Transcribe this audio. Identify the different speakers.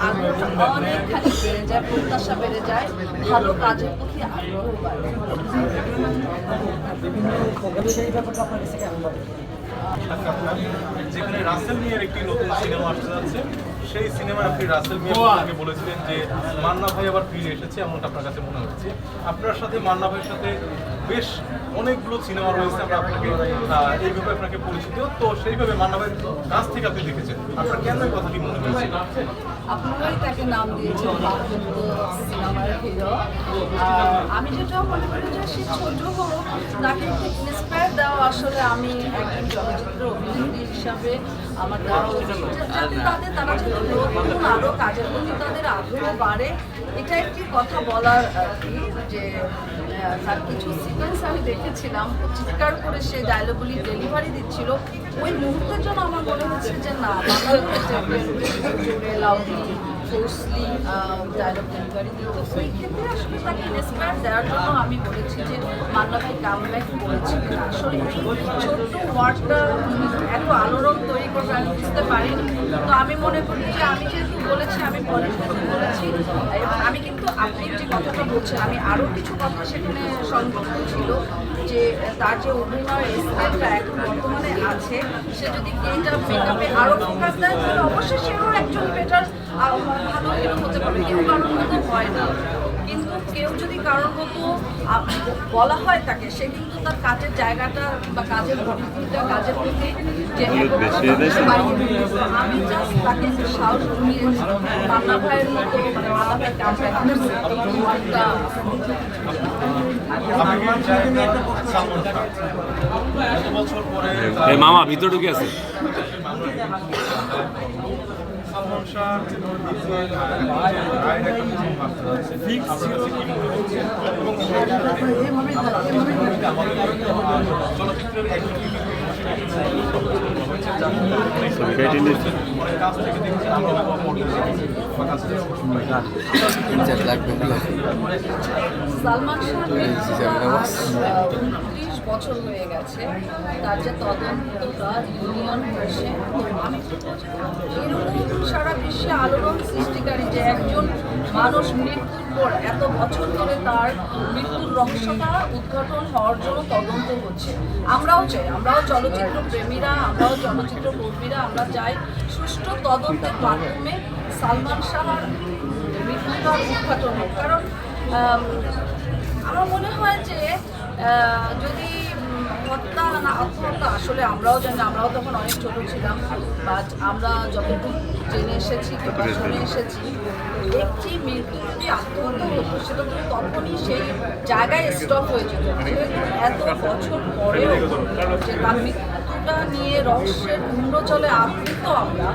Speaker 1: আগ্রহটা অনেকখানি বেড়ে যায়, প্রত্যাশা বেড়ে যায়, ভালো কাজের প্রতি আগ্রহ বাড়ে।
Speaker 2: যেখানে রাসেল মিয়ার একটি নতুন সিনেমা আসতে যাচ্ছে, সেই সিনেমায় আপনি রাসেল মিয়াকে বলেছিলেন যে মান্না ভাই আবার ফিরে এসেছে, এমনটা আপনার কাছে মনে হচ্ছে। আপনার সাথে মান্না ভাইয়ের সাথে বেশ অনেকগুলো সিনেমা রয়েছে, আমরা আপনাকে এইভাবে আপনাকে পরিচিত, তো সেইভাবে মান্না ভাইয়ের কাছ থেকে আপনি দেখেছেন, আপনার কেন এই কথাটি মনে হয়েছে?
Speaker 1: আপনারাই তাকে নাম দিয়েছেন সিনেমার হিরো। আমি যেটা মনে করি যে সে ছোট হোক, তাকে ইন্সপায়ার দেওয়া আসলে আমি একজন চলচ্চিত্র অভিনেত্রী হিসাবে আমার দেওয়া উচিত, যাতে তারা যেন নতুন আরও কাজের প্রতি তাদের আগ্রহ বাড়ে। এটা একটি কথা বলার আর কি, যে তার কিছু সিকোয়েন্স আমি দেখেছিলাম, চিৎকার করে সে ডায়লগগুলি ডেলিভারি দিচ্ছিল, ওই মুহূর্তের জন্য আমার মনে হচ্ছে যে না, জোরে লাউডলি ফোর্সলি ডায়লগ ডেলিভারি দিত। সেই ক্ষেত্রে আসলে তাকে ইন্সপায়ার দেওয়ার জন্য আমি বলেছি যে মান্না ভাই কামব্যাক করেছিলেন। আসলে এই ছোট্ট ওয়ার্ডটা এত আলোড়ন তৈরি করবে আমি বুঝতে পারিনি। তো আমি মনে করি যে আমি যেহেতু বলেছি, আমি পলিটিক্যালি বলেছি, আমি কিন্তু আপনি যে কথাটা বলছেন, আমি আরও কিছু কথা সেখানে সংযুক্ত ছিল, যে তার যে অভিনয়ের স্কেলটা এখন বর্তমানে আছে, সে যদি মেকআপে আরও ফোকাস দেয় তাহলে অবশ্যই সেও একজন বেটার ভালো হিরো হতে পারে। কেউ কারোর মতো হয় না, কিন্তু কেউ যদি কারোর মতো বলা হয় তাকে, সে কিন্তু তার কাজের জায়গাটা বা কাজের পদ্ধতিটা, কাজের প্রতি যে আমি জাস্ট তাকে একটু সাহস দিয়ে মান্না ভাইয়ের মতো, মানে মান্না ভাই
Speaker 3: মামা ভিতরে ঢুকে আছে।
Speaker 2: সালমান শাহ চলচ্চিত্রের একজন কাছ থেকে দেখছি আমরা
Speaker 1: সালমান শাহ 30 বছর হয়ে গেছে, তার যে তদন্তটা ইউনিয়ন হয়েছে, আমি এরকম সারা বিশ্বে আলোড়ন সৃষ্টিকারী যে একজন মানুষ মৃত্যুর পর এত বছর ধরে তার মৃত্যুর রহস্যটা উদ্ঘাটন হওয়ার জন্য তদন্ত হচ্ছে। আমরাও চাই, আমরাও চলচ্চিত্র প্রেমীরা, আমরাও চলচ্চিত্র কর্মীরা, আমরা চাই সুষ্ঠু তদন্তের মাধ্যমে সালমান শাহর মৃত্যুটার উদ্ঘাটন হোক। কারণ আমার মনে হয় যে যদি হত্যা না আত্মহত্যা, আসলে আমরাও জানি, আমরাও তখন অনেক ছোট ছিলাম, বা আমরা যতটুকু জেনে এসেছি কিংবা শুনে এসেছি, একটি মৃত্যু যদি আত্মহত্যা হতো সেটা তো তখনই সেই জায়গায় স্টপ হয়ে যেত। যেহেতু এত বছর পরেও যে তার মৃত্যুটা নিয়ে রহস্যের উন্নচলে আবৃত আমরা,